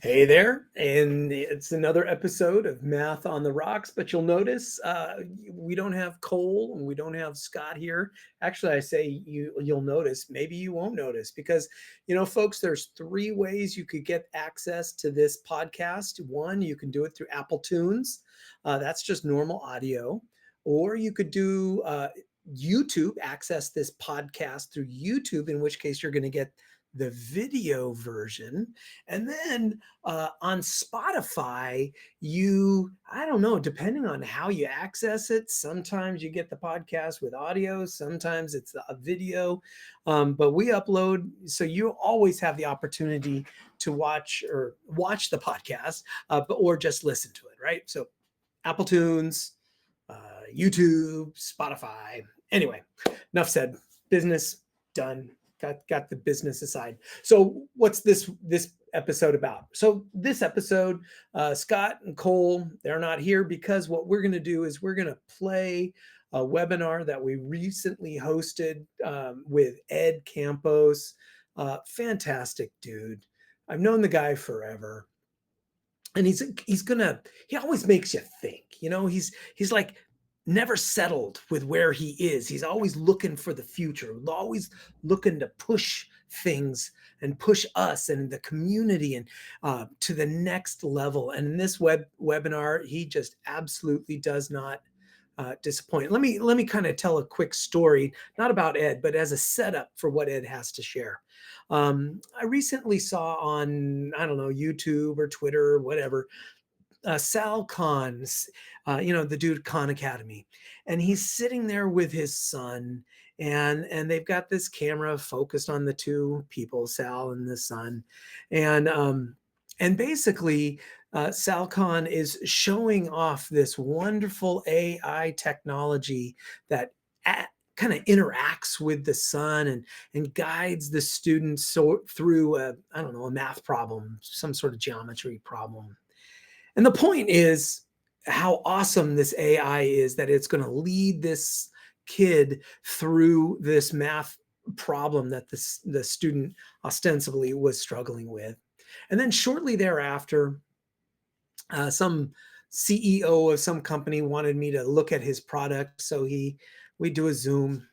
Hey there, and it's another episode of Math on the Rocks. But you'll notice we don't have Cole and we don't have Scott here. Actually, I say you'll notice. Maybe you won't notice because folks. There's three ways you could get access to this podcast. One, you can do it through Apple Tunes. That's just normal audio, or you could do YouTube. Access this podcast through YouTube, in which case you're going to get the video version. And then on Spotify, I don't know, depending on how you access it, sometimes you get the podcast with audio, sometimes it's a video, but we upload, so you always have the opportunity to watch the podcast, or just listen to it, right? So Apple Tunes, YouTube, Spotify. Anyway, enough said. Business done. Got the business aside. So what's this episode about? So this episode, Scott and Cole, they're not here because what we're going to do is we're going to play a webinar that we recently hosted with Ed Campos. Fantastic dude. I've known the guy forever. And he always makes you think, he's like never settled with where he is. He's always looking for the future, always looking to push things and push us and the community and to the next level. And in this webinar, he just absolutely does not disappoint. Let me kind of tell a quick story, not about Ed, but as a setup for what Ed has to share. I recently saw on, I don't know, YouTube or Twitter or whatever, Sal Khan, the dude Khan Academy, and he's sitting there with his son, and they've got this camera focused on the two people, Sal and the son, and basically Sal Khan is showing off this wonderful AI technology that kind of interacts with the son and guides the students through a math problem, some sort of geometry problem. And the point is how awesome this AI is, that it's going to lead this kid through this math problem that the student ostensibly was struggling with. And then shortly thereafter, some CEO of some company wanted me to look at his product. So we do a Zoom,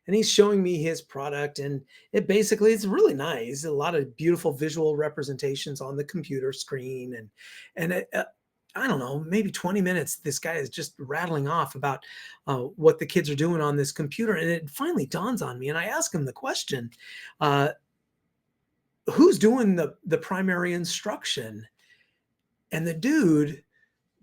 and he's showing me his product, and it's really nice. A lot of beautiful visual representations on the computer screen, and I don't know, maybe 20 minutes, this guy is just rattling off about what the kids are doing on this computer. And it finally dawns on me, and I ask him the question, who's doing the primary instruction? And the dude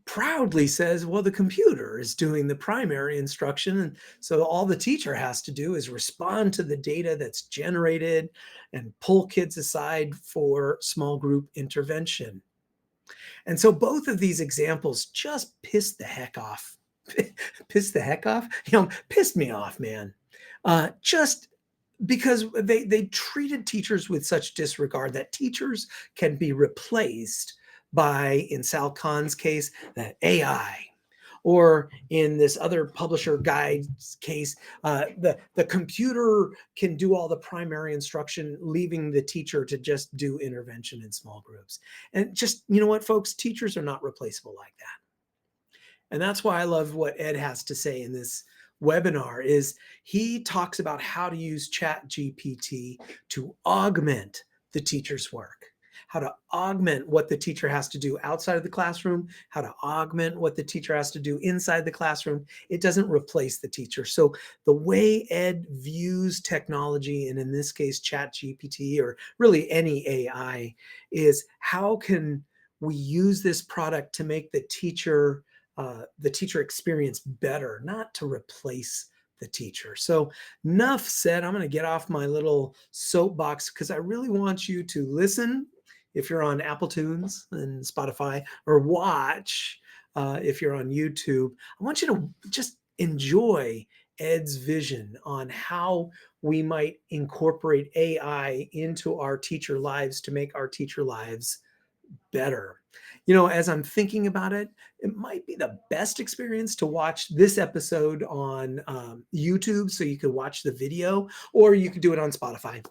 proudly says, well, the computer is doing the primary instruction. And so all the teacher has to do is respond to the data that's generated and pull kids aside for small group intervention. And so both of these examples just pissed the heck off. Pissed the heck off? Pissed me off, man. Just because they treated teachers with such disregard that teachers can be replaced by, in Sal Khan's case, that AI, or in this other publisher guy's case, the computer can do all the primary instruction, leaving the teacher to just do intervention in small groups. And just, you know what, folks, teachers are not replaceable like that. And that's why I love what Ed has to say in this webinar. Is he talks about how to use Chat GPT to augment the teacher's work, how to augment what the teacher has to do outside of the classroom, how to augment what the teacher has to do inside the classroom. It doesn't replace the teacher. So the way Ed views technology, and in this case, Chat GPT, or really any AI, is how can we use this product to make the teacher experience better, not to replace the teacher. So enough said. I'm going to get off my little soapbox because I really want you to listen if you're on Apple Tunes and Spotify, or watch if you're on YouTube. I want you to just enjoy Ed's vision on how we might incorporate AI into our teacher lives to make our teacher lives better. As I'm thinking about it, it might be the best experience to watch this episode on YouTube, so you could watch the video, or you could do it on Spotify.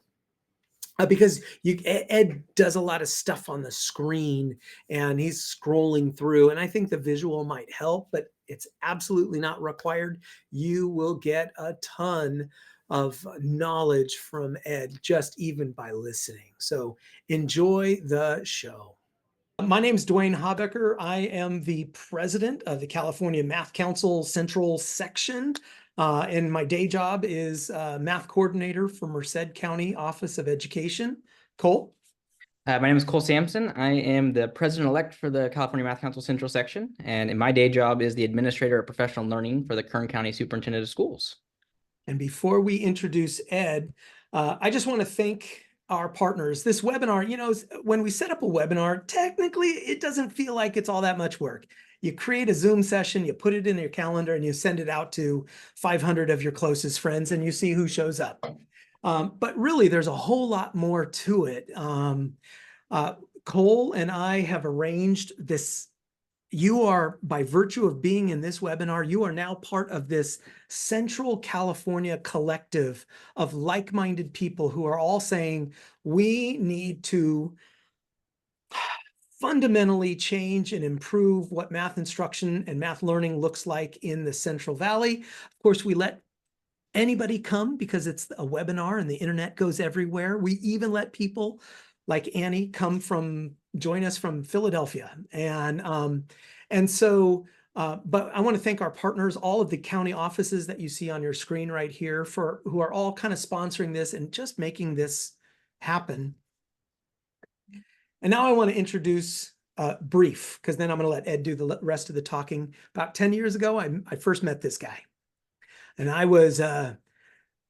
Because Ed does a lot of stuff on the screen and he's scrolling through, and I think the visual might help, but it's absolutely not required. You will get a ton of knowledge from Ed just even by listening. So enjoy the show. My name is Duane Habecker. I am the president of the California Math Council Central Section. And my day job is math coordinator for Merced County Office of Education. Cole? My name is Cole Sampson. I am the president-elect for the California Math Council Central Section, and in my day job is the administrator of professional learning for the Kern County Superintendent of Schools. And before we introduce Ed, I just want to thank our partners. This webinar, you know, when we set up a webinar, technically it doesn't feel like it's all that much work. You create a Zoom session, you put it in your calendar, and you send it out to 500 of your closest friends, and you see who shows up. But really, there's a whole lot more to it. Cole and I have arranged this. You are, by virtue of being in this webinar, you are now part of this Central California collective of like-minded people who are all saying, we need to fundamentally change and improve what math instruction and math learning looks like in the Central Valley. Of course, we let anybody come because it's a webinar and the internet goes everywhere. We even let people like Annie join us from Philadelphia. And so, but I want to thank our partners, all of the county offices that you see on your screen right here who are all kind of sponsoring this and just making this happen. And now I want to introduce brief, because then I'm going to let Ed do the rest of the talking. About 10 years ago, I first met this guy. And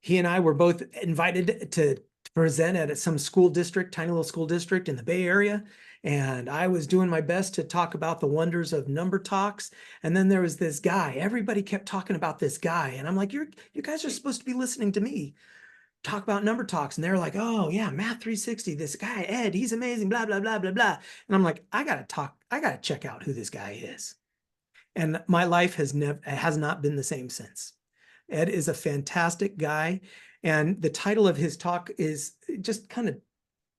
he and I were both invited to present at some school district, tiny little school district in the Bay Area. And I was doing my best to talk about the wonders of number talks. And then there was this guy. Everybody kept talking about this guy. And I'm like, you guys are supposed to be listening to me talk about number talks. And they're like, oh yeah, Math 360, this guy, Ed, he's amazing, blah, blah, blah, blah, blah. And I'm like, I gotta check out who this guy is. And my life has not been the same since. Ed is a fantastic guy. And the title of his talk is just kind of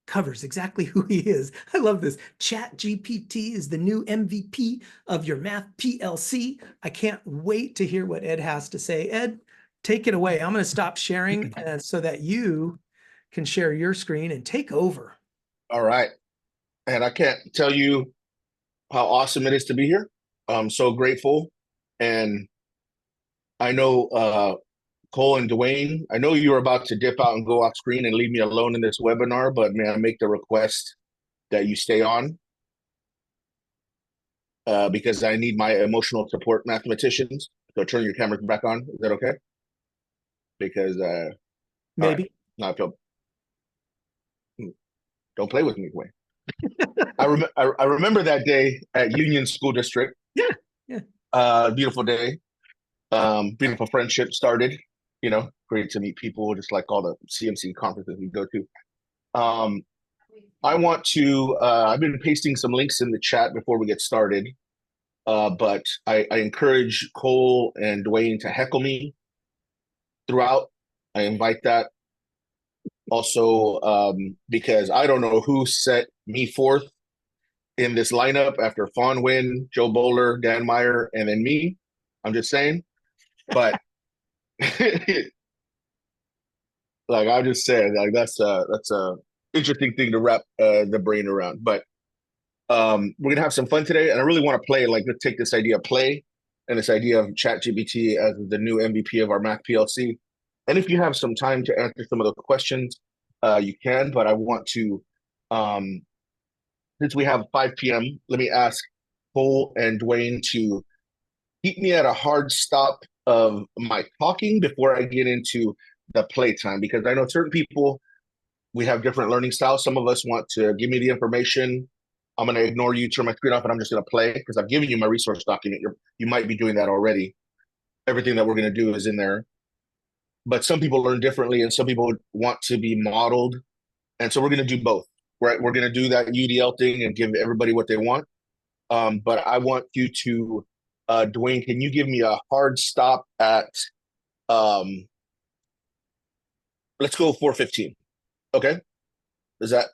covers exactly who he is. I love this. Chat GPT is the new MVP of your math PLC. I can't wait to hear what Ed has to say. Ed, take it away. I'm going to stop sharing so that you can share your screen and take over. All right. And I can't tell you how awesome it is to be here. I'm so grateful. And I know Cole and Duane, I know you were about to dip out and go off screen and leave me alone in this webinar, but may I make the request that you stay on? Because I need my emotional support mathematicians. So turn your cameras back on. Is that okay? Because maybe. Right. No, don't play with me, Duane. I remember that day at Union School District. Yeah. Beautiful day. Beautiful friendship started. You know, great to meet people, just like all the CMC conferences we go to. I want to. I've been pasting some links in the chat before we get started, but I encourage Cole and Duane to heckle me throughout. I invite that. Also, because I don't know who set me forth in this lineup after Fawn Wynn, Joe Bowler, Dan Meyer, and then me. I'm just saying. But like I just said, like that's a interesting thing to wrap the brain around. But we're gonna have some fun today, and I really want to play. Like, let's take this idea of play and this idea of Chat GPT as the new MVP of our Math PLC. And if you have some time to answer some of the questions, you can. But I want to, since we have 5 p.m., let me ask Cole and Duane to keep me at a hard stop of my talking before I get into the playtime, because I know certain people, we have different learning styles. Some of us want to give me the information. I'm going to ignore you, turn my screen off, and I'm just going to play because I've given you my resource document. You might be doing that already. Everything that we're going to do is in there. But some people learn differently, and some people want to be modeled. And so we're going to do both. Right? We're going to do that UDL thing and give everybody what they want. But I want you to, Duane, can you give me a hard stop at, let's go 4:15, okay? Is that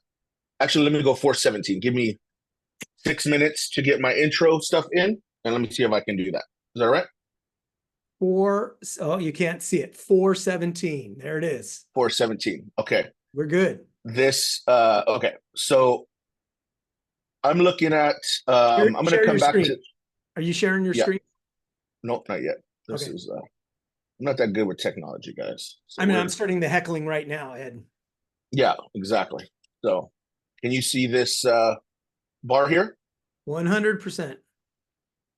actually? Let me go 417. Give me 6 minutes to get my intro stuff in, and let me see if I can do that. Is that right? Oh, you can't see it. 417. There it is. 417. Okay. We're good. Okay. So I'm looking at I'm gonna Share come your back screen. to Are you sharing your yeah. screen? Nope, not yet. This Okay. is I'm not that good with technology, guys. So I mean, I'm starting the heckling right now, Ed. yeah, exactly. So can you see this bar here? 100%.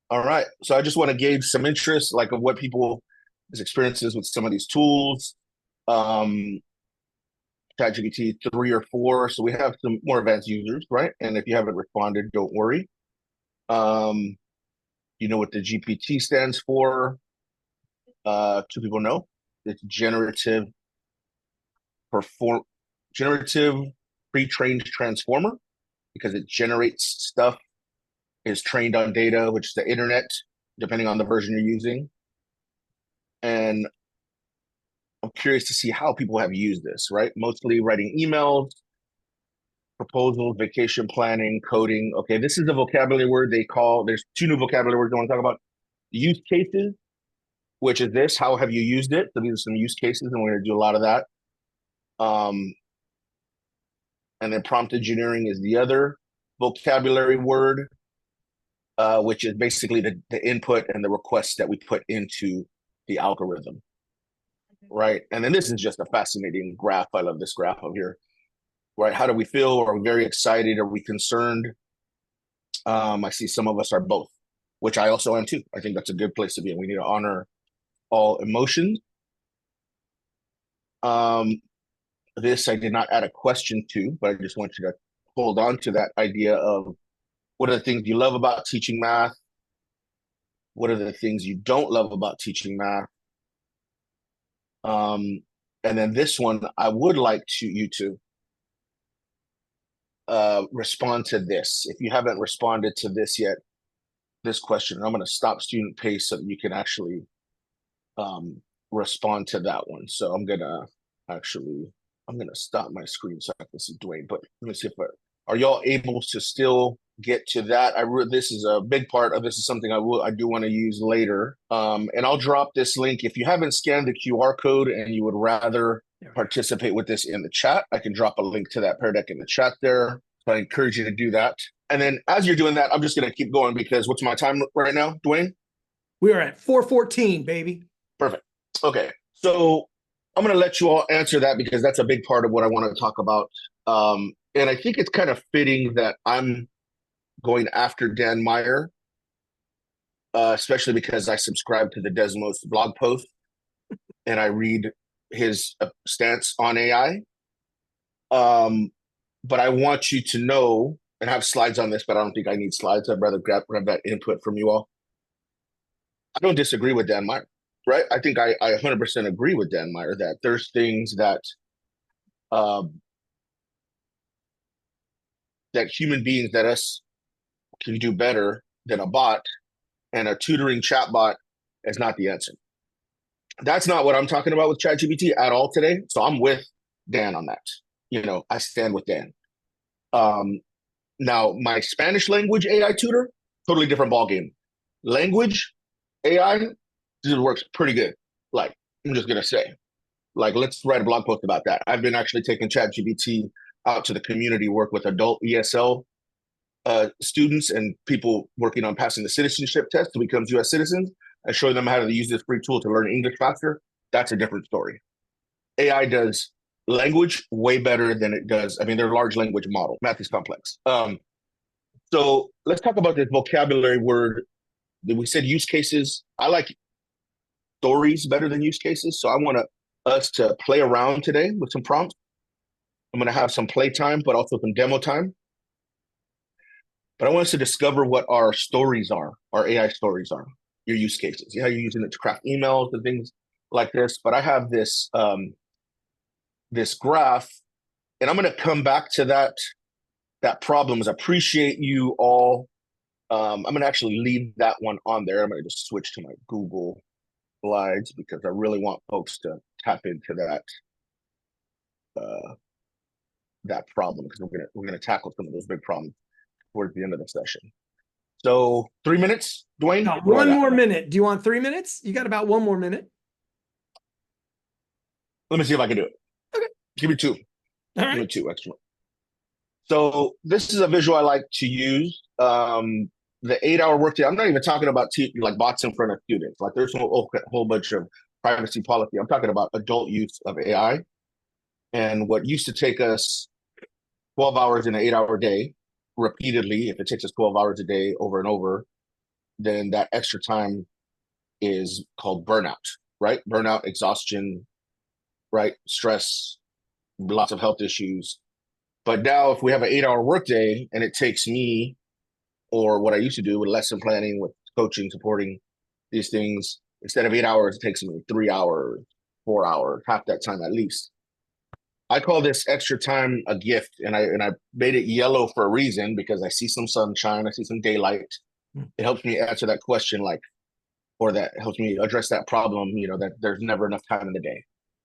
All right. So I just want to gauge some interest, like of what people's experiences with some of these tools. ChatGPT 3 or 4. So we have some more advanced users, right? And if you haven't responded, don't worry. You know what the GPT stands for? 2 people know. It's generative pre-trained transformer, because it generates stuff, is trained on data, which is the internet, depending on the version you're using. And I'm curious to see how people have used this, right? Mostly writing emails, proposals, vacation planning, coding. Okay, this is a vocabulary word there's 2 new vocabulary words I want to talk about. Use cases, which is this, how have you used it? So these are some use cases, and we're going to do a lot of that. And then prompt engineering is the other vocabulary word, which is basically the input and the requests that we put into the algorithm, right? And then this is just a fascinating graph. I love this graph up here, right? How do we feel? Are we very excited? Are we concerned? I see some of us are both, which I also am too. I think that's a good place to be. And we need to honor all emotions. This I did not add a question to, but I just want you to hold on to that idea of what are the things you love about teaching math? What are the things you don't love about teaching math? And then this one, I would like you to respond to this. If you haven't responded to this yet, this question, I'm going to stop student pace so that you can actually respond to that one. So I'm going to stop my screen so I can see Duane. But let me see if are y'all able to still get to that? This is a big part of this. Is something I do want to use later. And I'll drop this link. If you haven't scanned the QR code and you would rather participate with this in the chat, I can drop a link to that PearDeck in the chat there. So I encourage you to do that. And then as you're doing that, I'm just going to keep going, because what's my time right now, Duane? We are at 414, baby. Perfect. Okay. So I'm going to let you all answer that, because that's a big part of what I want to talk about. And I think it's kind of fitting that I'm going after Dan Meyer, especially because I subscribe to the Desmos blog post and I read his stance on AI. But I want you to know, and I have slides on this, but I don't think I need slides. I'd rather grab that input from you all. I don't disagree with Dan Meyer, right? I think I 100% agree with Dan Meyer that there's things that that human beings, that us, can do better than a bot, and a tutoring chatbot is not the answer. That's not what I'm talking about with ChatGPT at all today. So I'm with Dan on that. I stand with Dan. Now, my Spanish language AI tutor, totally different ballgame. Language AI, this works pretty good. Like, I'm just gonna say, like, let's write a blog post about that. I've been actually taking ChatGPT out to the community, work with adult ESL students and people working on passing the citizenship test to become U.S. citizens, and showing them how to use this free tool to learn English faster. That's a different story. AI does language way better than it does. I mean, they're a large language model. Math is complex. So let's talk about this vocabulary word. We said use cases. I like stories better than use cases. So I want us to play around today with some prompts. I'm going to have some play time, but also some demo time. But I want us to discover what our stories are, our AI stories are, your use cases. You're using it to craft emails and things like this. But I have this this graph, and I'm going to come back to that problem. Is appreciate you all. I'm going to actually leave that one on there. I'm going to just switch to my Google Slides, because I really want folks to tap into that. that problem, because we're gonna tackle some of those big problems towards the end of the session. So 3 minutes, Duane? Got one more minute. Do you want 3 minutes? You got about one more minute. Let me see if I can do it. Okay. Give me 2. All Give right. me 2 extra. So this is a visual I like to use. The 8-hour workday. I'm not even talking about like bots in front of students. Like there's a whole bunch of privacy policy. I'm talking about adult use of AI. And what used to take us 12 hours in an 8-hour day, repeatedly, if it takes us 12 hours a day over and over, then that extra time is called burnout, right? Burnout, exhaustion, right? Stress, lots of health issues. But now if we have an 8-hour workday and it takes me, or what I used to do with lesson planning, with coaching, supporting these things, instead of 8 hours, it takes me 3 hours, 4 hours, half that time at least. I call this extra time a gift, and I made it yellow for a reason, because I see some sunshine, I see some daylight. It helps me answer that question, like, or that helps me address that problem, that there's never enough time in the day.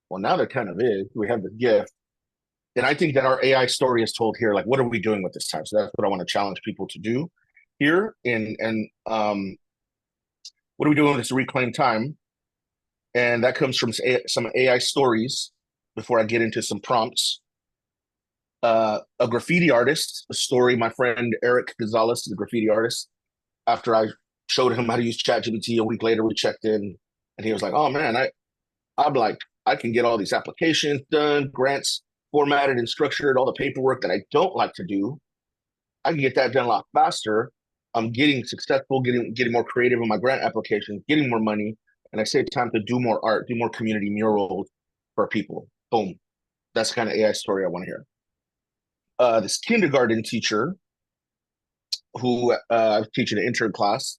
Well, now there kind of is. We have this gift. And I think that our AI story is told here, like, what are we doing with this time? So that's what I want to challenge people to do here. And what are we doing with this reclaimed time? And that comes from some AI stories before I get into some prompts. A graffiti artist, a story, my friend Eric Gonzalez is a graffiti artist. After I showed him how to use Chat GPT, a week later we checked in, and he was like, oh man, I'm like, I can get all these applications done, grants formatted and structured, all the paperwork that I don't like to do. I can get that done a lot faster. I'm getting successful, getting more creative in my grant applications, getting more money, and I save time to do more art, do more community murals for people. Boom. That's the kind of AI story I want to hear. This kindergarten teacher who I was teaching an intern class,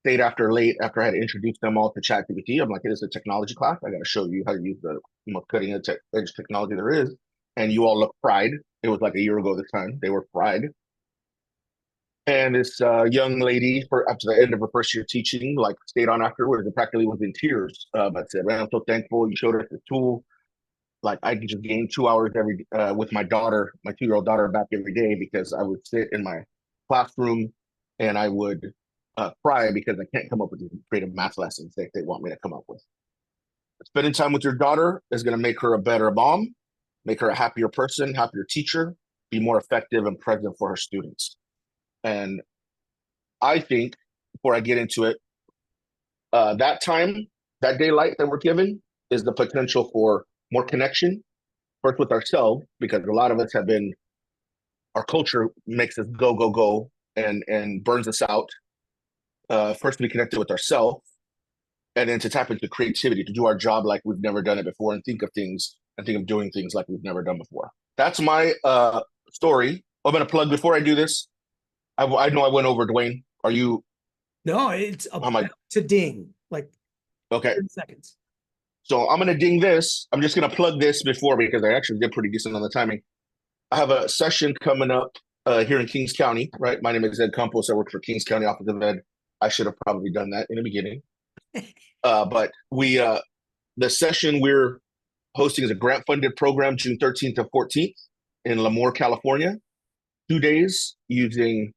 stayed after I had introduced them all to Chat GPT. I'm like, it is a technology class. I got to show you how to use the most cutting edge technology there is. And you all look fried. It was like a year ago this time. They were fried. And this young lady, after the end of her first year teaching, like stayed on afterwards and practically was in tears, but said, man, I'm so thankful you showed us the tool. Like I could just gain 2 hours with my daughter, my 2-year-old daughter, back every day, because I would sit in my classroom and I would cry because I can't come up with these creative math lessons that they want me to come up with. Spending time with your daughter is going to make her a better mom, make her a happier person, happier teacher, be more effective and present for her students. And I think, before I get into it, that time, that daylight that we're given is the potential for more connection, first with ourselves, because a lot of us our culture makes us go, go, go, and burns us out. First to be connected with ourselves, and then to tap into creativity, to do our job like we've never done it before, and think of doing things like we've never done before. That's my story. I'm going to plug, before I do this, I know I went over, Duane. Are you? No, it's about to ding, like okay. 30 seconds. So I'm going to ding this. I'm just going to plug this before, because I actually did pretty decent on the timing. I have a session coming up here in Kings County, right? My name is Ed Campos. I work for Kings County Office of Ed. I should have probably done that in the beginning. But the session we're hosting is a grant-funded program, June 13th to 14th in Lemoore, California. 2 days using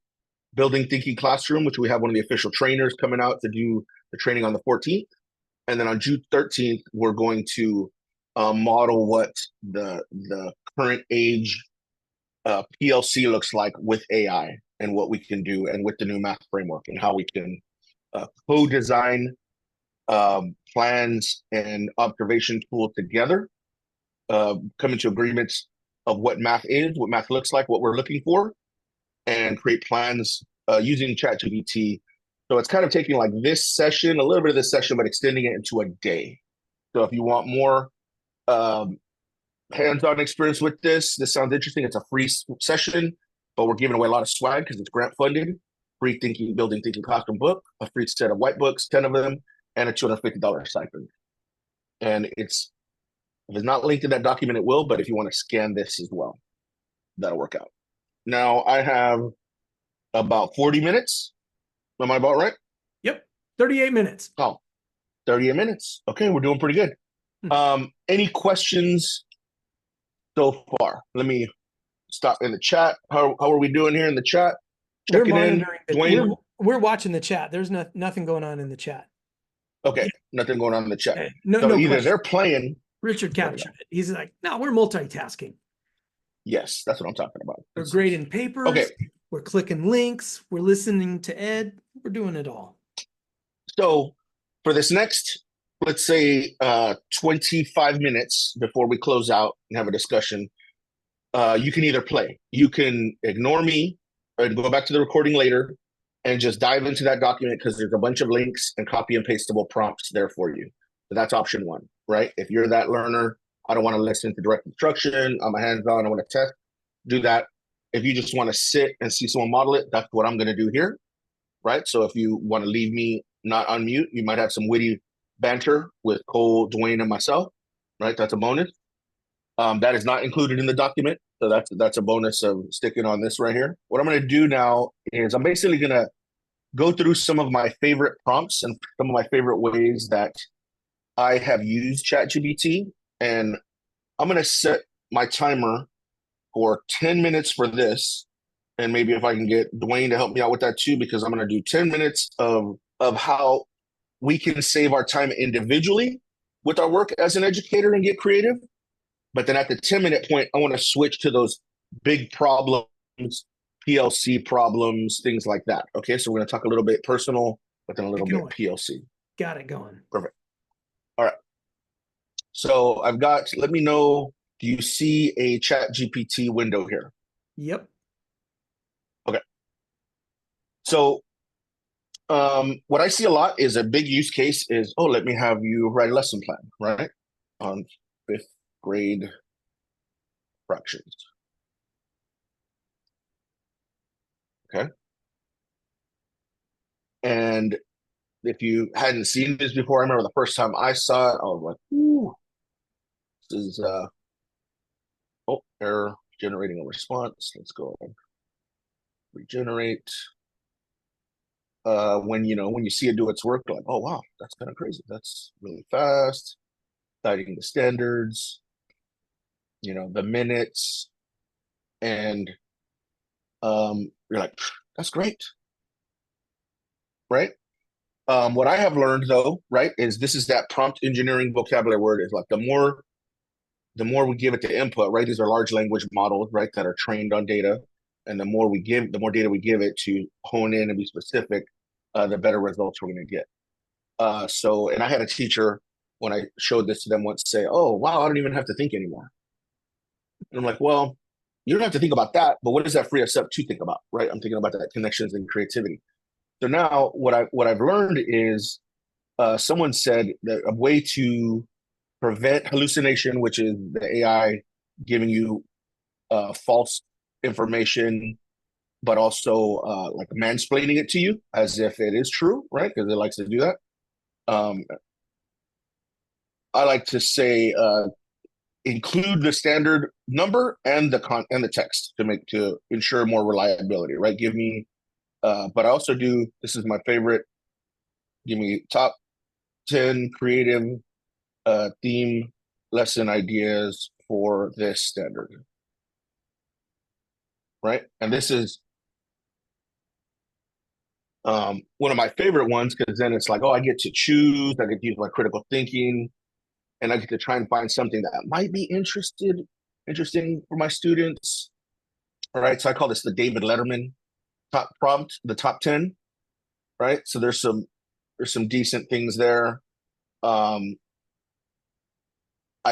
Building Thinking Classroom, which we have one of the official trainers coming out to do the training on the 14th. And then on June 13th, we're going to model what the current age PLC looks like with AI, and what we can do, and with the new math framework, and how we can co-design plans and observation tools together, come into agreements of what math is, what math looks like, what we're looking for, and create plans using Chat GPT. So it's kind of taking like this session, a little bit of this session, but extending it into a day. So if you want more hands-on experience with this sounds interesting. It's a free session, but we're giving away a lot of swag because it's grant funded. Free Building Thinking Classroom book, a free set of white books, 10 of them, and a $250 stipend. And if it's not linked in that document, it will, but if you want to scan this as well, that'll work out. Now I have about 40 minutes. Am I about right? Yep. 38 minutes. Oh, 38 minutes. Okay, we're doing pretty good. Any questions so far? Let me stop in the chat. How are we doing here in the chat? We're Checking in. monitoring Duane? we're watching the chat. There's nothing going on in the chat. Okay, nothing going on in the chat. Okay. No, so no either question. they're playing. Richard There we captured it. He's like, no, we're multitasking. Yes, that's what I'm talking about. We're grading papers. Okay. We're clicking links. We're listening to Ed. We're doing it all. So for this next, let's say 25 minutes before we close out and have a discussion, you can either play. You can ignore me and go back to the recording later and just dive into that document because there's a bunch of links and copy and pastable prompts there for you. So that's option one, right? If you're that learner, I don't want to listen to direct instruction, I'm a hands-on, I want to test, do that. If you just want to sit and see someone model it, that's what I'm going to do here, right? So if you want to leave me not on mute, you might have some witty banter with Cole, Duane, and myself, right? That's a bonus. That is not included in the document. So that's a bonus of sticking on this right here. What I'm going to do now is I'm basically going to go through some of my favorite prompts and some of my favorite ways that I have used ChatGPT. And I'm going to set my timer for 10 minutes for this. And maybe if I can get Duane to help me out with that too, because I'm going to do 10 minutes of how we can save our time individually with our work as an educator and get creative. But then at the 10-minute point, I want to switch to those big problems, PLC problems, things like that. Okay, so we're going to talk a little bit personal, but then a little bit PLC. Got it going. Perfect. All right. So I've got, let me know, do you see a Chat GPT window here? Yep. Okay. So what I see a lot is a big use case is, oh, let me have you write a lesson plan, right? On 5th grade fractions. Okay. And if you hadn't seen this before, I remember the first time I saw it, I was like, ooh, this is, oh, error generating a response. Let's go and regenerate. When you see it do its work, like, oh, wow, that's kind of crazy. That's really fast. Citing the standards, the minutes, and you're like, that's great, right? What I have learned though, right, is this is that prompt engineering vocabulary word is like the more we give it to input, right? These are large language models, right, that are trained on data. And the more data we give it to hone in and be specific, the better results we're going to get. And I had a teacher when I showed this to them once say, oh, wow, I don't even have to think anymore. And I'm like, well, you don't have to think about that, but what does that free us up to think about, right? I'm thinking about that connections and creativity. So now what I've learned is someone said that a way to prevent hallucination, which is the AI giving you false information, but also like mansplaining it to you as if it is true, right? Because it likes to do that. I like to say include the standard number and the text to ensure more reliability, right? Give me, but I also do. This is my favorite. Give me top 10 creative theme lesson ideas for this standard, right? And this is one of my favorite ones because then it's like, oh, I get to choose. I get to use my critical thinking. And I get to try and find something that might be interesting for my students. All right, so I call this the David Letterman top prompt, the top 10. Right, so there's some decent things there. I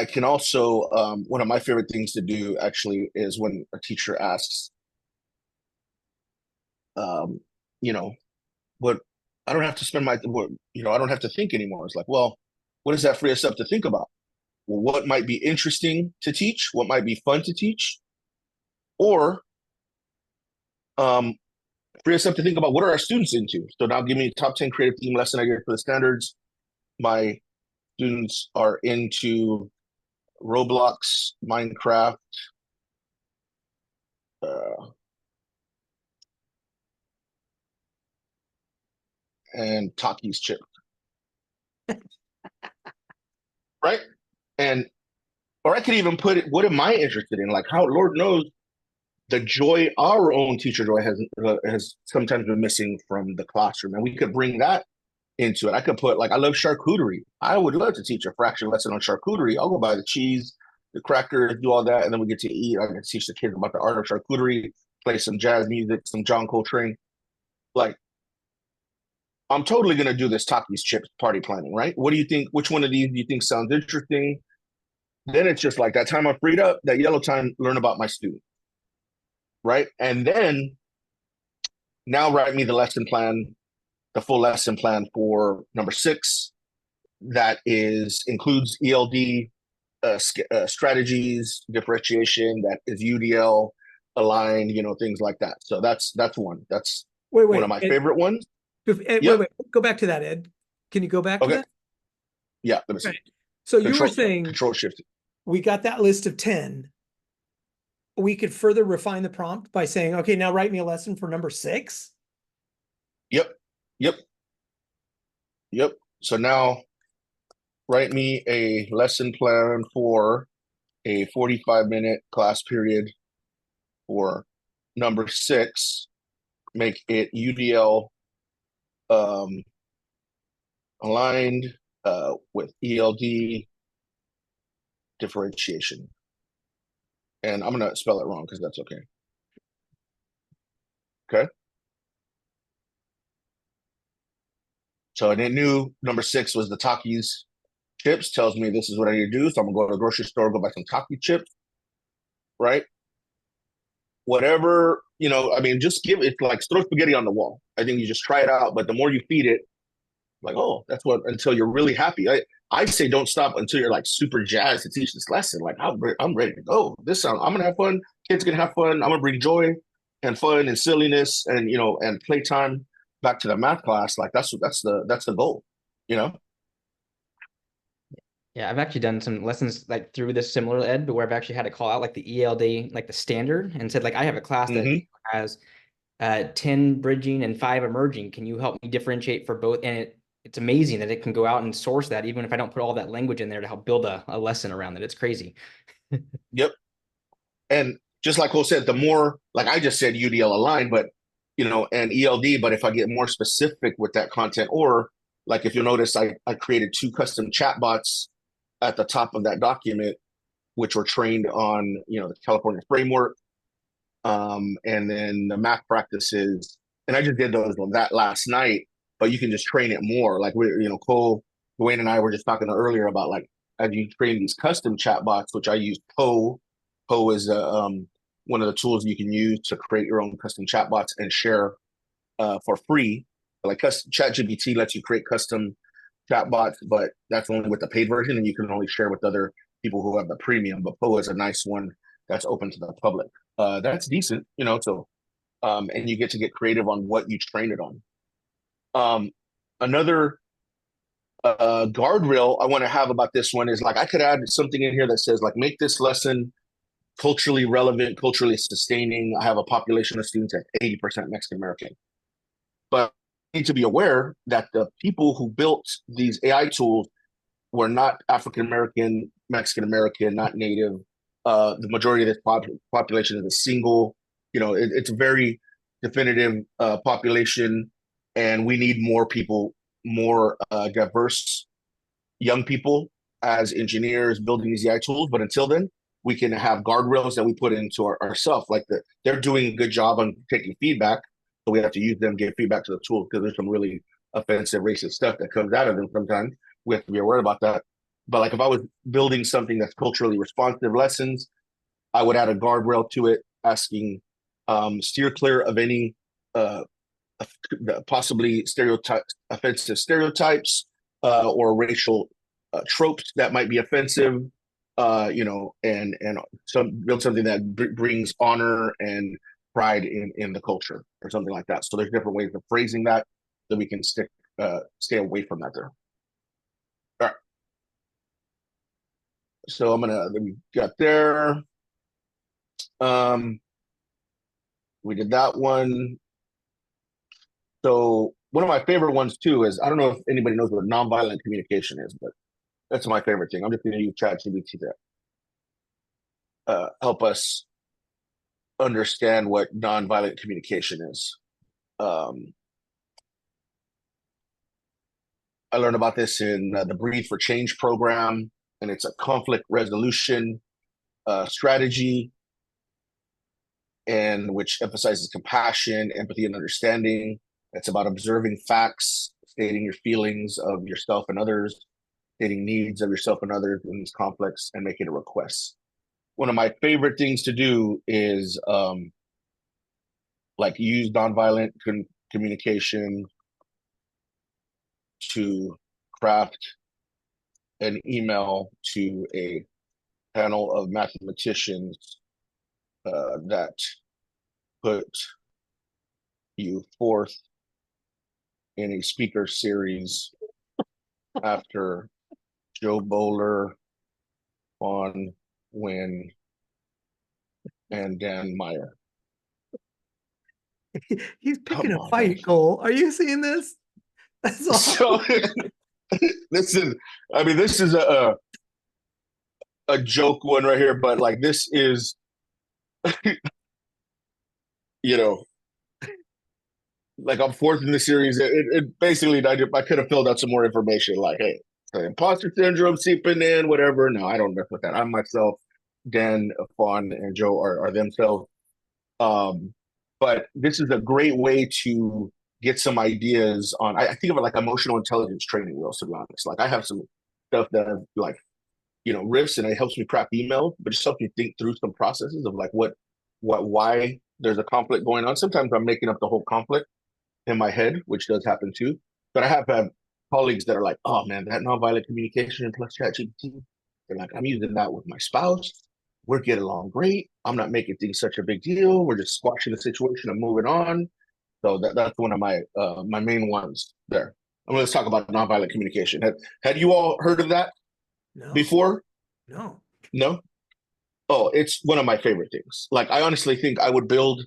can also one of my favorite things to do actually is when a teacher asks, what I don't have to spend I don't have to think anymore. It's like, well, what does that free us up to think about? Well, what might be interesting to teach? What might be fun to teach? Or free us up to think about what are our students into? So now give me top 10 creative theme lesson ideas for the standards. My students are into Roblox, Minecraft, and Takis chip. Right? Or I could even put it, what am I interested in? Like how, Lord knows, the joy, our own teacher joy has sometimes been missing from the classroom, and we could bring that into it. I could put, like, I love charcuterie. I would love to teach a fraction lesson on charcuterie. I'll go buy the cheese, the crackers, do all that, and then we get to eat. I can teach the kids about the art of charcuterie, play some jazz music, some John Coltrane. Like, I'm totally gonna do this Takis chips party planning, right? What do you think? Which one of these do you think sounds interesting? Then it's just like that time I freed up, that yellow time, learn about my student, right? And then now write me the lesson plan, the full lesson plan for number 6. That includes ELD strategies, differentiation. That is UDL aligned, things like that. So that's one. That's one of my favorite ones. Wait, go back to that, Ed. Can you go back to that? Yeah, let me see. Right. So you were saying control shift. We got that list of 10. We could further refine the prompt by saying, okay, now write me a lesson for number 6. Yep. So now write me a lesson plan for a 45-minute class period for number 6. Make it UDL aligned with ELD differentiation. And I'm going to spell it wrong because that's okay. Okay. So and it knew number 6 was the Takis chips. Tells me this is what I need to do. So I'm going to go to the grocery store, go buy some Taki chips. Right. Whatever, just give it, like, throw spaghetti on the wall. I think you just try it out. But the more you feed it, like, oh, that's what, until you're really happy. I say don't stop until you're like super jazzed to teach this lesson. Like, I'm ready to go. I'm going to have fun. Kids going to have fun. I'm going to bring joy and fun and silliness and, and playtime back to the math class. Like, that's the goal, Yeah, I've actually done some lessons like through this similar ed, but where I've actually had to call out like the ELD, like the standard, and said, like, I have a class that has 10 bridging and 5 emerging. Can you help me differentiate for both? And it's amazing that it can go out and source that, even if I don't put all that language in there to help build a lesson around it. It's crazy. Yep. And just like Cole said, the more, like I just said, UDL aligned, but, and ELD, but if I get more specific with that content, or like if you'll notice, I created 2 custom chatbots at the top of that document, which were trained on, the California framework, and then the math practices. And I just did that last night, but you can just train it more. Like Cole, Duane and I were just talking earlier about, like, as you train these custom chatbots, which I use Poe. Poe is one of the tools you can use to create your own custom chatbots and share for free. Like Chat GPT lets you create custom chatbots, but that's only with the paid version, and you can only share with other people who have the premium. But Poe is a nice one that's open to the public. That's decent, so and you get to get creative on what you train it on. Another guardrail I want to have about this one is, like, I could add something in here that says, like, make this lesson culturally relevant, culturally sustaining. I have a population of students at 80% Mexican American. But you need to be aware that the people who built these AI tools were not African American, Mexican American, not Native. The majority of this population is a single, it's a very definitive population, and we need more people, more diverse young people as engineers building these AI tools. But until then, we can have guardrails that we put into ourselves. Like, they're doing a good job on taking feedback, so we have to use them, give feedback to the tools, because there's some really offensive, racist stuff that comes out of them sometimes. We have to be aware about that. But, like, if I was building something that's culturally responsive lessons, I would add a guardrail to it, asking steer clear of any possibly offensive stereotypes or racial tropes that might be offensive. And build something that brings honor and pride in the culture, or something like that. So there's different ways of phrasing that we can stay away from that there. All right. So we got there. We did that one. So one of my favorite ones too is, I don't know if anybody knows what nonviolent communication is, but that's my favorite thing. I'm just going to use ChatGPT to help us understand what nonviolent communication is. I learned about this in the Breathe for Change program, and it's a conflict resolution strategy, and which emphasizes compassion, empathy, and understanding. It's about observing facts, stating your feelings of yourself and others, stating needs of yourself and others in these conflicts, and making a request. One of my favorite things to do is like use nonviolent communication to craft an email to a panel of mathematicians that put you forth in a speaker series after Joe Bowler, Juan Wynn, and Dan Meyer. He's picking Come a on, fight, man. Cole. Are you seeing this? That's awesome. So this is a joke one right here, but like this is you know, like I'm fourth in the series. It basically I could have filled out some more information, like, hey, the imposter syndrome seeping in, whatever. No, I don't mess with that. I'm myself. Dan, Fawn, and Joe are themselves. But this is a great way to get some ideas on. I think of it like emotional intelligence training wheels, to be honest. Like I have some stuff that I've like, riffs, and it helps me craft emails, but just helps me think through some processes of like why there's a conflict going on. Sometimes I'm making up the whole conflict in my head, which does happen too. But I have had colleagues that are like, oh man, that nonviolent communication plus ChatGPT. They're like, I'm using that with my spouse. We're getting along great. I'm not making things such a big deal. We're just squashing the situation and moving on. So that's one of my my main ones there. And let's talk about nonviolent communication. Had you all heard of that before? No. No? Oh, it's one of my favorite things. Like I honestly think I would build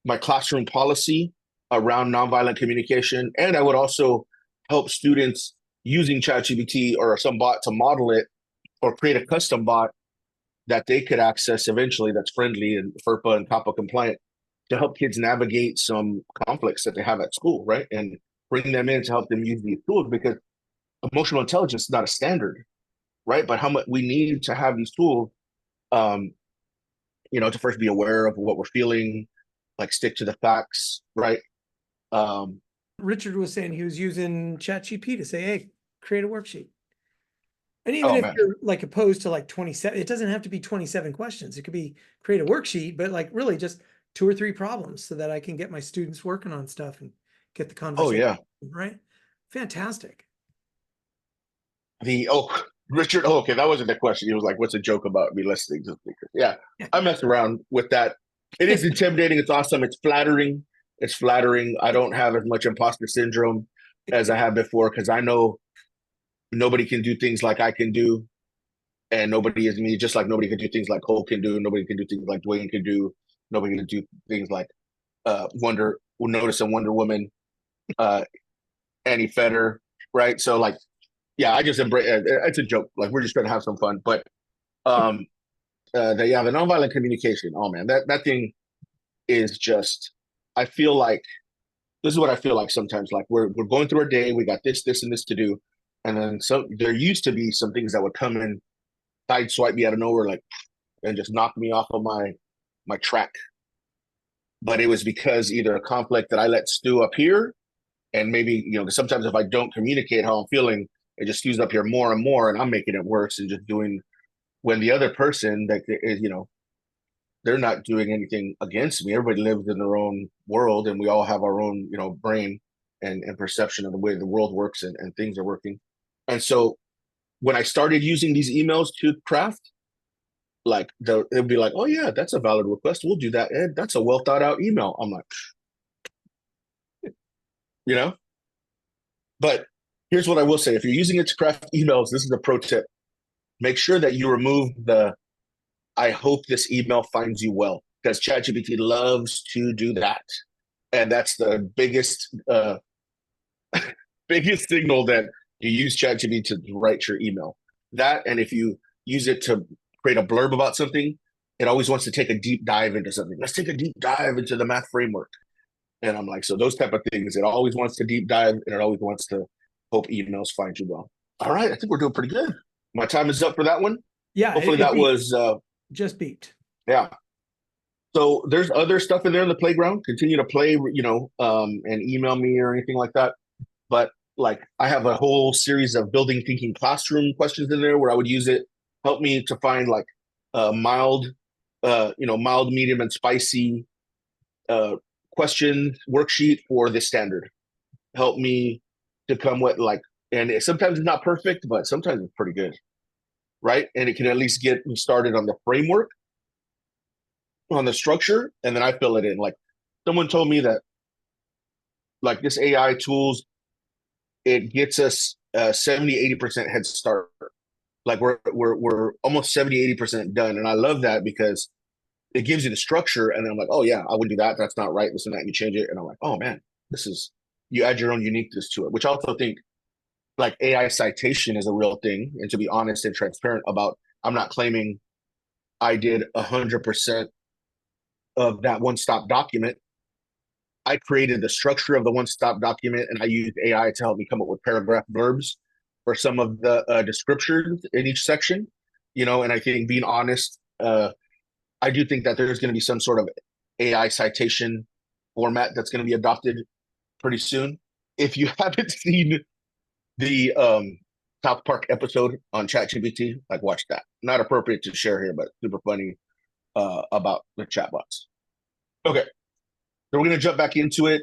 my classroom policy around nonviolent communication, and I would also help students using ChatGPT or some bot to model it or create a custom bot that they could access eventually that's friendly and FERPA and COPPA compliant to help kids navigate some conflicts that they have at school, right? And bring them in to help them use these tools, because emotional intelligence is not a standard, right? But how much we need to have these tools, to first be aware of what we're feeling, like stick to the facts, right? Richard was saying he was using ChatGPT to say, hey, create a worksheet. And even if you're like opposed to like 27, it doesn't have to be 27 questions. It could be create a worksheet, but like really just 2 or 3 problems so that I can get my students working on stuff and get the conversation. Oh, yeah. Right. Fantastic. Richard, okay, that wasn't the question. He was like, what's a joke about me listening to speakers? Yeah, I mess around with that. It is intimidating. It's awesome. It's flattering. I don't have as much imposter syndrome as I have before, because I know nobody can do things like I can do, and nobody is me, just like nobody can do things like Cole can do. Nobody can do things like Duane can do. Nobody can do things like Notice and Wonder Woman, Annie Feder, right? So like, yeah, I just embrace it's a joke. Like we're just trying to have some fun. But the nonviolent communication, oh man, that thing is just, I feel like this is what I feel like sometimes. Like we're going through our day, we got this, and this to do. And then there used to be some things that would come in, sideswipe me out of nowhere, like, and just knock me off of my track. But it was because either a conflict that I let stew up here, and maybe, sometimes if I don't communicate how I'm feeling, it just stews up here more and more, and I'm making it worse and just doing, when the other person that is, they're not doing anything against me. Everybody lives in their own world, and we all have our own, brain and perception of the way the world works and things are working. And so when I started using these emails to craft, like it'd be like, oh yeah, that's a valid request. We'll do that, Ed. That's a well thought out email. I'm like, But here's what I will say. If you're using it to craft emails, this is a pro tip. Make sure that you remove I hope this email finds you well, because ChatGPT loves to do that. And that's the biggest biggest signal that you use ChatGPT to write your email. That, and if you use it to create a blurb about something, it always wants to take a deep dive into something. Let's take a deep dive into the math framework. And I'm like, so those type of things, it always wants to deep dive, and it always wants to hope emails find you well. All right, I think we're doing pretty good. My time is up for that one. Yeah, Hopefully that was just beeped. Yeah. So there's other stuff in there in the playground. Continue to play, and email me or anything like that. But like I have a whole series of building thinking classroom questions in there where I would use it, help me to find like mild, mild, medium, and spicy question worksheet for the standard. Help me to come with and sometimes it's not perfect, but sometimes it's pretty good, right? And it can at least get me started on the framework, on the structure, and then I fill it in. Like someone told me that like this AI tools, it gets us 70-80% head start. Like we're almost 70-80% done. And I love that because it gives you the structure, and then I'm like, oh yeah, I would do that. That's not right. This and that, and you change it. And I'm like, oh man, you add your own uniqueness to it, which I also think like AI citation is a real thing. And to be honest and transparent about, I'm not claiming I did 100% of that one-stop document. I created the structure of the one-stop document, and I used AI to help me come up with paragraph verbs for some of the descriptions in each section. And I think being honest, I do think that there's going to be some sort of AI citation format that's going to be adopted pretty soon. If you haven't seen the South Park episode on Chat GPT, like watch that. Not appropriate to share here, but super funny about the chatbots. Okay, so we're going to jump back into it.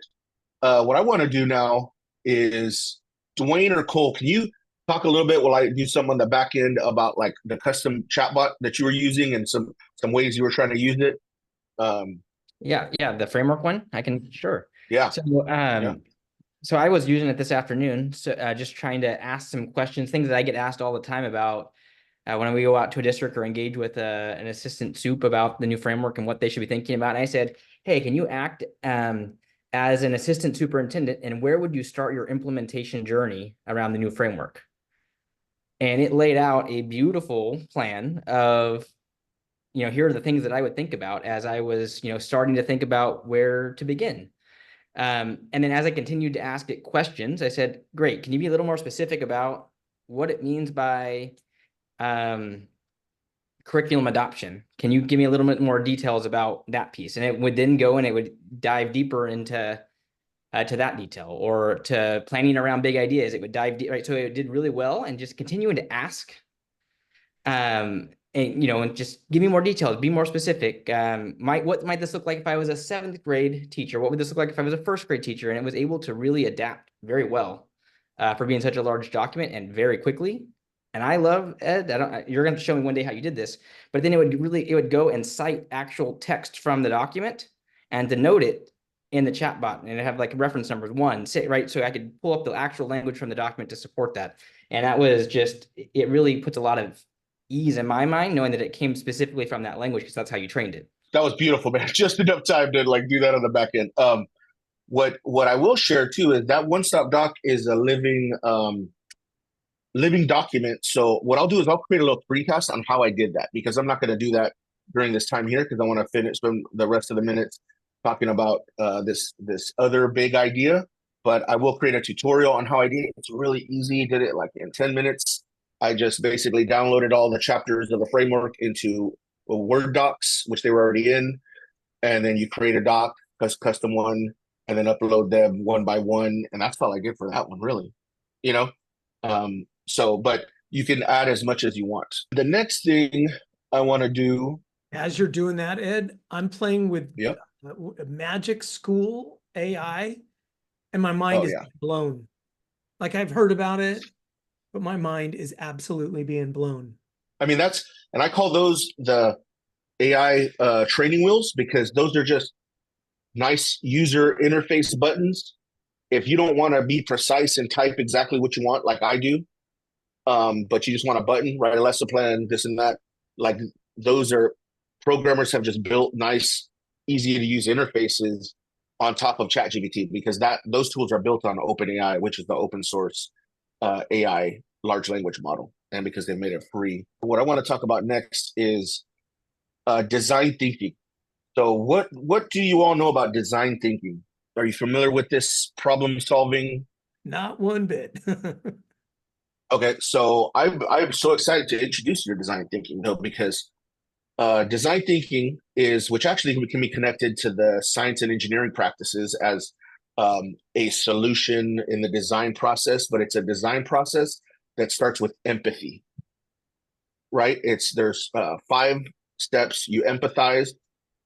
What I want to do now is, Duane or Cole, can you talk a little bit while I do some on the back end about like the custom chatbot that you were using and some ways you were trying to use it? Yeah, the framework one, I can, sure. Yeah. So I was using it this afternoon, so just trying to ask some questions, things that I get asked all the time about when we go out to a district or engage with an assistant soup about the new framework and what they should be thinking about. And I said, hey, can you act as an assistant superintendent, and where would you start your implementation journey around the new framework? And it laid out a beautiful plan of, here are the things that I would think about as I was, starting to think about where to begin. And then as I continued to ask it questions, I said, great, can you be a little more specific about what it means by curriculum adoption? Can you give me a little bit more details about that piece? And it would then go and it would dive deeper into to that detail, or to planning around big ideas. It would dive deep, right? So it did really well, and just continuing to ask, and just give me more details, be more specific. What might this look like if I was a 7th grade teacher? What would this look like if I was a 1st grade teacher? And it was able to really adapt very well for being such a large document, and very quickly. And I love, Ed, you're going to show me one day how you did this, but then it would go and cite actual text from the document and denote it in the chatbot, and it have like reference numbers 1, 6, right? So I could pull up the actual language from the document to support that. And that was just, it really puts a lot of ease in my mind, knowing that it came specifically from that language, because that's how you trained it. That was beautiful, man. Just enough time to like do that on the back end. What I will share too is that one-stop doc is a living document. So what I'll do is I'll create a little screencast on how I did that, because I'm not going to do that during this time here, because I want to spend the rest of the minutes talking about this other big idea. But I will create a tutorial on how I did it. It's really easy. Did it like in 10 minutes. I just basically downloaded all the chapters of the framework into Word docs, which they were already in. And then you create a doc, custom one, and then upload them one by one. And that's all I did for that one, really. But you can add as much as you want. The next thing I want to do. As you're doing that, Ed, I'm playing with Magic School AI, and my mind is blown. Like, I've heard about it, but my mind is absolutely being blown. I mean, and I call those the AI training wheels, because those are just nice user interface buttons. If you don't want to be precise and type exactly what you want, like I do, but you just want a button, write a lesson plan, this and that, like those are, programmers have just built nice, easy to use interfaces on top of Chat GPT, because those tools are built on OpenAI, which is the open source AI large language model, and because they made it free. What I want to talk about next is design thinking. So what do you all know about design thinking? Are you familiar with this problem solving? Not one bit. Okay, so I'm so excited to introduce you to design thinking though, because design thinking is, which actually can be connected to the science and engineering practices as a solution in the design process, but it's a design process that starts with empathy, right? There's 5 steps. You empathize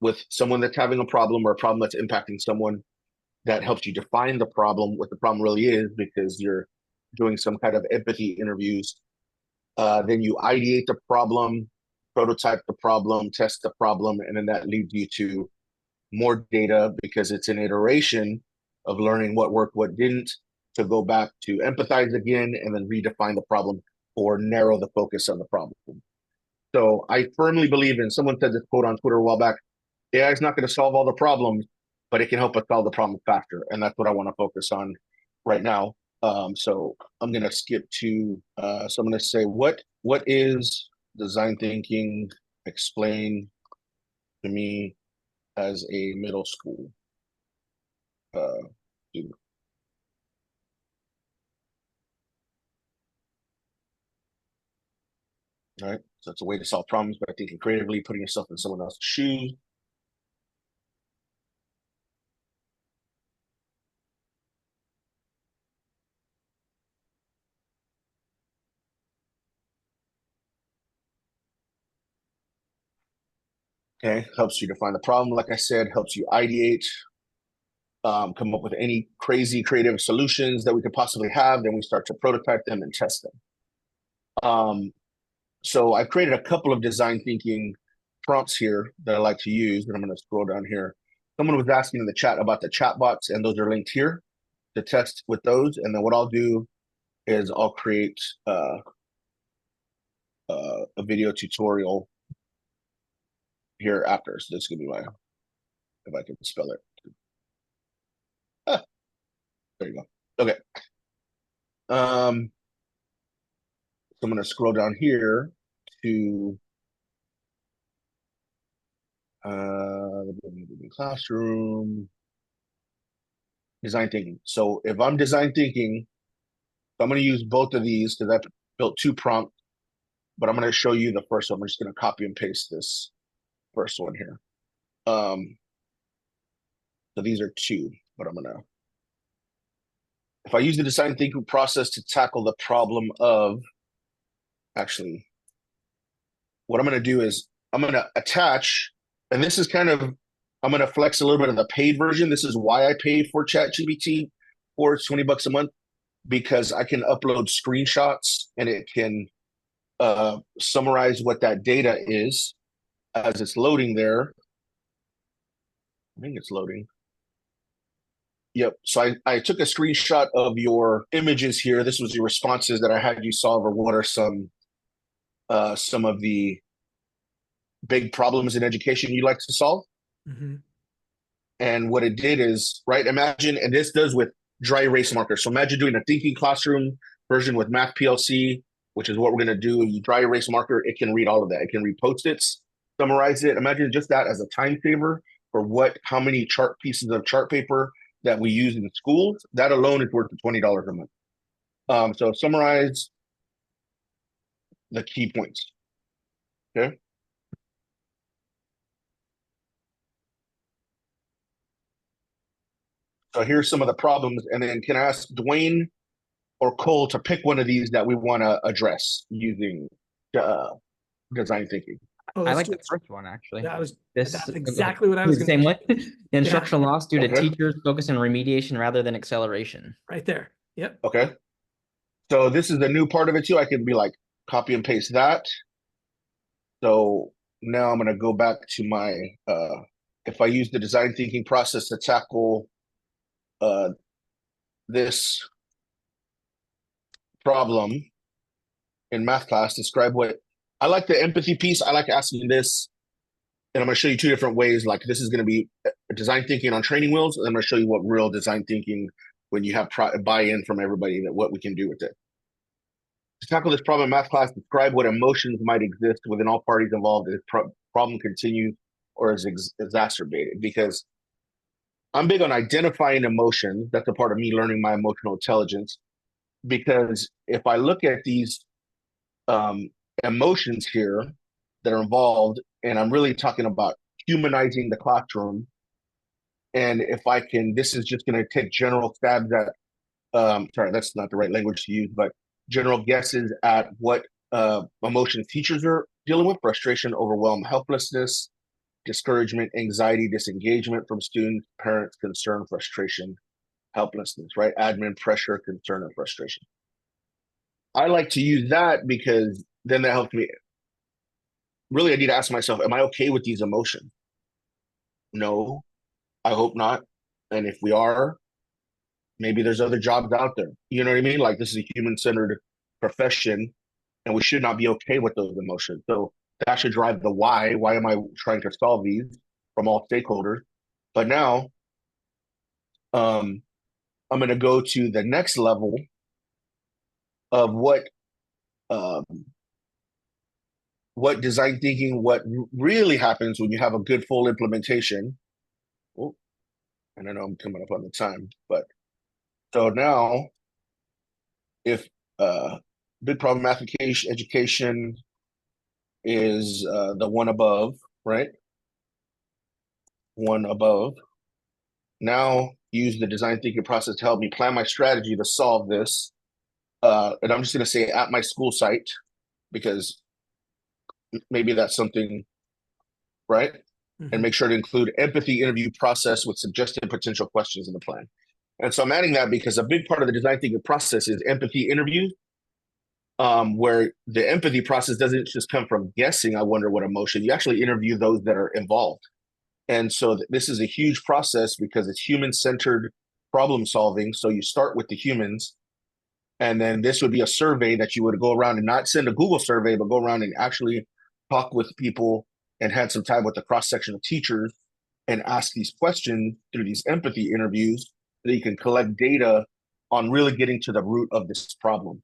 with someone that's having a problem or a problem that's impacting someone. That helps you define the problem, what the problem really is, because you're doing some kind of empathy interviews. Then you ideate the problem, prototype the problem, test the problem, and then that leads you to more data because it's an iteration of learning what worked, what didn't, to go back to empathize again and then redefine the problem or narrow the focus on the problem. So I firmly believe in, someone said this quote on Twitter a while back, AI is not going to solve all the problems, but it can help us solve the problem faster. And that's what I want to focus on right now. So I'm going to skip to, so I'm going to say, what is design thinking? Explain to me as a middle school student. All right, so it's a way to solve problems by thinking creatively, putting yourself in someone else's shoes. Okay, helps you define the problem. Like I said, helps you ideate, come up with any crazy creative solutions that we could possibly have. Then we start to prototype them and test them. So I've created a couple of design thinking prompts here that I like to use, and I'm going to scroll down here. Someone was asking in the chat about the chatbots, and those are linked here to test with those. And then what I'll do is I'll create a video tutorial here after. So this is going to be my, if I can spell it. Ah, there you go. Okay. So I'm going to scroll down here to the classroom, design thinking. So if I'm design thinking, I'm going to use both of these because I've built 2 prompts, but I'm going to show you the first one. I'm just going to copy and paste this first one here. So these are 2, but I'm going to, if I use the design thinking process to tackle the problem of, actually, what I'm going to do is I'm going to attach, and this is kind of, I'm going to flex a little bit of the paid version. This is why I pay for Chat GPT, or it's $20 a month, because I can upload screenshots and it can summarize what that data is as it's loading there. I think it's loading. Yep. So I took a screenshot of your images here. This was your responses that I had you solve, or what are some of the big problems in education you like to solve. Mm-hmm. And what it did is, right, imagine, and this does with dry erase markers. So imagine doing a thinking classroom version with Math PLC, which is what we're going to do. You dry erase marker, it can read all of that. It can read Post-its, summarize it. Imagine just that as a time saver for how many pieces of chart paper that we use in schools. That alone is worth $20 a month. So summarize the key points. Okay. So here's some of the problems. And then can I ask Duane or Cole to pick one of these that we want to address using design thinking? Oh, I let's like do the it. first one, actually. That was This that's exactly what I was the going same to way. The instructional loss due to Okay. teachers focus on remediation rather than acceleration. right there. Yep. Okay. So this is the new part of it too. I can be like, copy and paste that. So now I'm going to go back to my, if I use the design thinking process to tackle this problem in math class, describe what, I like the empathy piece. I like asking this, and I'm going to show you 2 different ways. Like this is going to be design thinking on training wheels. And I'm going to show you what real design thinking, when you have buy-in from everybody, that what we can do with it. To tackle this problem in math class, describe what emotions might exist within all parties involved in this problem continues or is exacerbated. Because I'm big on identifying emotions. That's a part of me learning my emotional intelligence. Because if I look at these emotions here that are involved, and I'm really talking about humanizing the classroom, and if I can, this is just going to take general stabs at, sorry, that's not the right language to use, but general guesses at what emotions teachers are dealing with: frustration, overwhelm, helplessness, discouragement, anxiety, disengagement from students, parents, concern, frustration, helplessness, right? Admin, pressure, concern, and frustration. I like to use that because then that helps me. Really, I need to ask myself, am I okay with these emotions? No, I hope not. And if we are, maybe there's other jobs out there. You know what I mean? Like, this is a human-centered profession, and we should not be okay with those emotions. So that should drive the why. Why am I trying to solve these from all stakeholders? But now, I'm going to go to the next level of um, what design thinking, what really happens when you have a good full implementation. Oh, and I know I'm coming up on the time, but so now, if big problem math education is the one above, right? One above. Now use the design thinking process to help me plan my strategy to solve this. And I'm just going to say at my school site, because maybe that's something, right? And make sure to include empathy interview process with suggested potential questions in the plan. And so I'm adding that because a big part of the design thinking process is empathy interviews, where the empathy process doesn't just come from guessing, I wonder what emotion. You actually interview those that are involved. And so this is a huge process because it's human-centered problem solving. So you start with the humans, and then this would be a survey that you would go around and not send a Google survey, but go around and actually talk with people and had some time with the cross-section of teachers and ask these questions through these empathy interviews so that you can collect data on really getting to the root of this problem.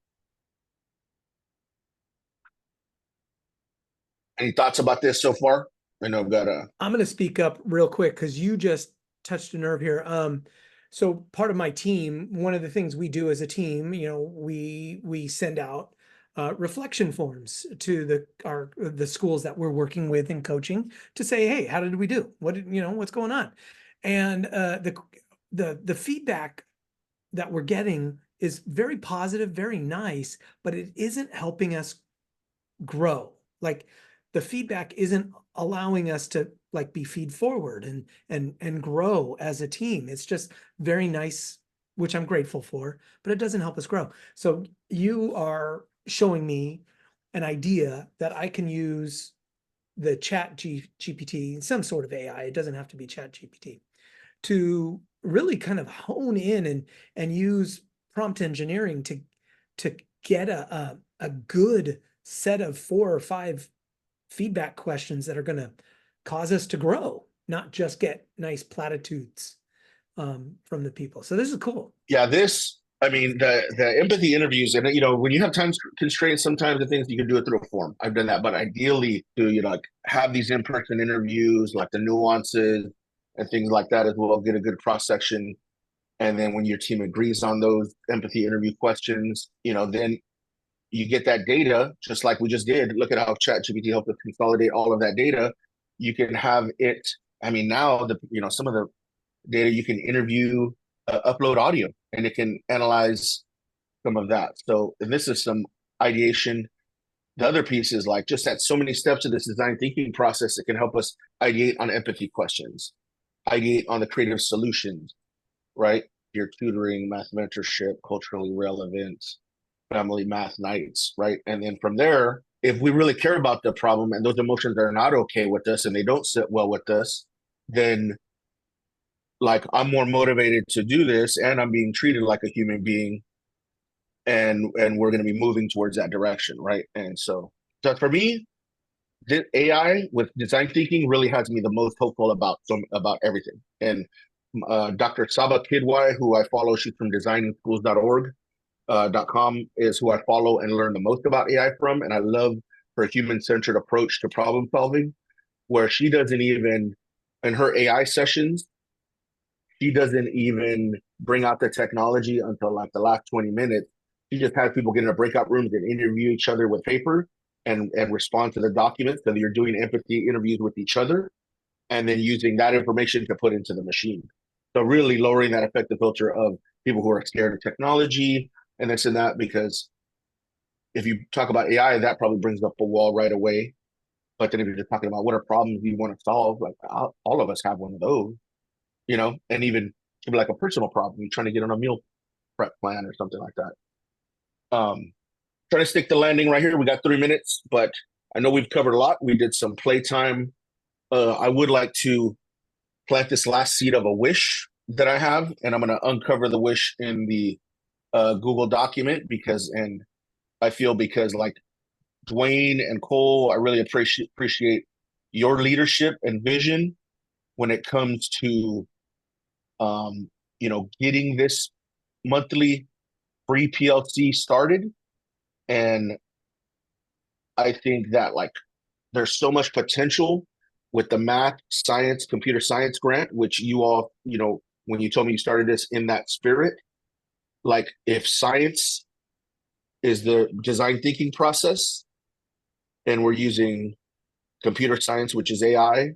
Any thoughts about this so far? I know I've got a... I'm going to speak up real quick because you just touched a nerve here. So part of my team, one of the things we do as a team, we send out reflection forms to the schools that we're working with and coaching to say, hey, how did we do? What's going on? And the feedback that we're getting is very positive, very nice, but it isn't helping us grow. Like, the feedback isn't allowing us to be feed forward and grow as a team. It's just very nice, which I'm grateful for, but it doesn't help us grow. So you are showing me an idea that I can use the Chat GPT, some sort of AI, it doesn't have to be Chat GPT, to really kind of hone in and use prompt engineering to get a good set of 4 or 5 feedback questions that are going to cause us to grow, not just get nice platitudes from the people. So this is cool. Yeah, the empathy interviews, and when you have time constraints, sometimes the things you can do it through a form. I've done that, but ideally to have these in-person interviews, like the nuances and things like that as well, get a good cross section. And then when your team agrees on those empathy interview questions, then you get that data, just like we just did. Look at how Chat GPT helped us consolidate all of that data. You can have it. Now some of the data you can interview, upload audio, and it can analyze some of that. So, and this is some ideation. The other piece is just at so many steps of this design thinking process, it can help us ideate on empathy questions, ideate on the creative solutions, right? Your tutoring, math mentorship, culturally relevant, family math nights, right? And then from there, if we really care about the problem and those emotions are not okay with us and they don't sit well with us, then I'm more motivated to do this and I'm being treated like a human being, and we're going to be moving towards that direction, right? And so for me, this AI with design thinking really has me the most hopeful about everything. And Dr. Saba Kidwai, who I follow, she's from designingschools.org. .com is who I follow and learn the most about AI from, and I love her human-centered approach to problem solving, where she doesn't even, in her AI sessions, she doesn't even bring out the technology until like the last 20 minutes. She just has people get in a breakout rooms and interview each other with paper and respond to the documents. So you're doing empathy interviews with each other and then using that information to put into the machine. So really lowering that effective filter of people who are scared of technology and this and that, because if you talk about AI, that probably brings up a wall right away. But then if you're just talking about what are problems you want to solve, like all of us have one of those, you know, and even it could be like a personal problem. You're trying to get on a meal prep plan or something like that. Trying to stick the landing right here. We got 3 minutes, but I know we've covered a lot. We did some playtime. I would like to plant this last seed of a wish that I have, and I'm going to uncover the wish in the Google document because like Duane and Cole, I really appreciate your leadership and vision when it comes to getting this monthly free PLC started. And I think that like there's so much potential with the math, science, computer science grant, which you all, when you told me you started this in that spirit, like if science is the design thinking process and we're using computer science, which is AI,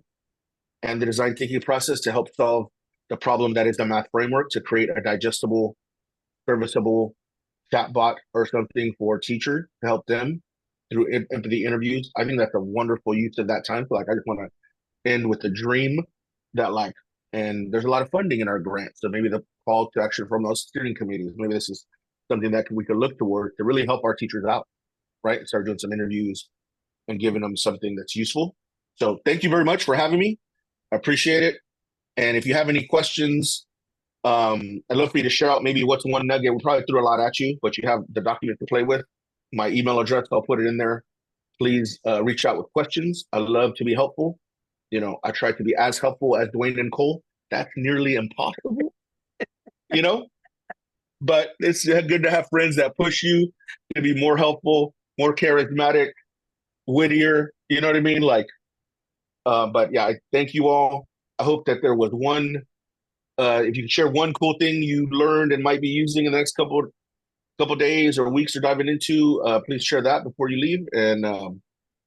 and the design thinking process to help solve the problem that is the math framework to create a digestible, serviceable chatbot or something for teachers to help them through empathy interviews. I think that's a wonderful use of that time. So like, I just want to end with the dream that like, and there's a lot of funding in our grant. So maybe the call to action from those steering committees, maybe this is something that we could look toward to really help our teachers out, right? Start doing some interviews and giving them something that's useful. So thank you very much for having me. I appreciate it. And if you have any questions, I'd love for you to share out maybe what's one nugget. We probably threw a lot at you, but you have the document to play with. My email address, I'll put it in there. Please reach out with questions. I love to be helpful. I try to be as helpful as Duane and Cole. That's nearly impossible, but it's good to have friends that push you to be more helpful, more charismatic, wittier. You know what I mean? Like, but yeah, I thank you all. I hope that there was one, if you can share one cool thing you learned and might be using in the next couple days or weeks or diving into, please share that before you leave. And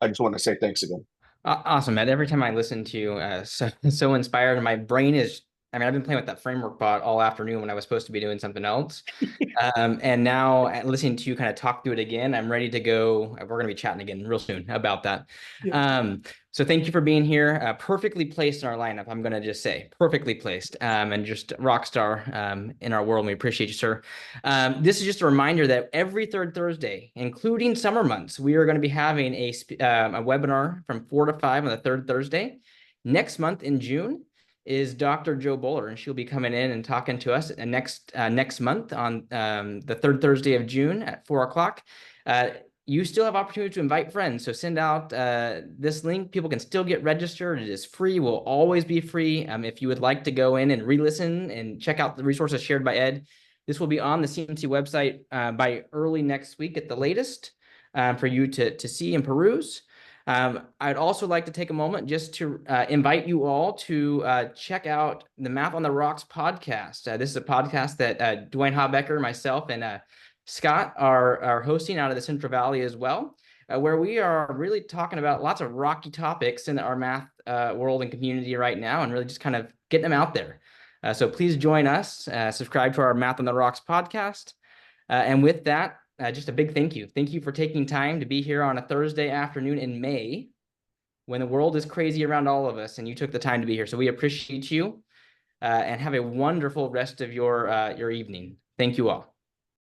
I just want to say thanks again. Awesome, Ed. Every time I listen to you, so inspired, and my brain is, I've been playing with that framework bot all afternoon when I was supposed to be doing something else. And now listening to you kind of talk through it again, I'm ready to go. We're going to be chatting again real soon about that. Yeah. So thank you for being here. Perfectly placed in our lineup, I'm going to just say. Perfectly placed, and just rock star in our world. And we appreciate you, sir. This is just a reminder that every third Thursday, including summer months, we are going to be having a webinar from 4 to 5 on the third Thursday. Next month in June is Dr. Jo Bowler, and she'll be coming in and talking to us next month on the third Thursday of June at 4 o'clock. You still have opportunity to invite friends, so send out this link. People can still get registered. It is free, will always be free. If you would like to go in and re-listen and check out the resources shared by Ed, this will be on the CMC website by early next week at the latest for you to see and peruse. I'd also like to take a moment just to invite you all to check out the Math on the Rocks podcast. This is a podcast that Duane Habecker, myself, and Scott are hosting out of the Central Valley as well, where we are really talking about lots of rocky topics in our math world and community right now, and really just kind of getting them out there. So please join us, subscribe to our Math on the Rocks podcast. And with that, just a big thank you. Thank you for taking time to be here on a Thursday afternoon in May when the world is crazy around all of us, and you took the time to be here. So we appreciate you, and have a wonderful rest of your evening. Thank you all.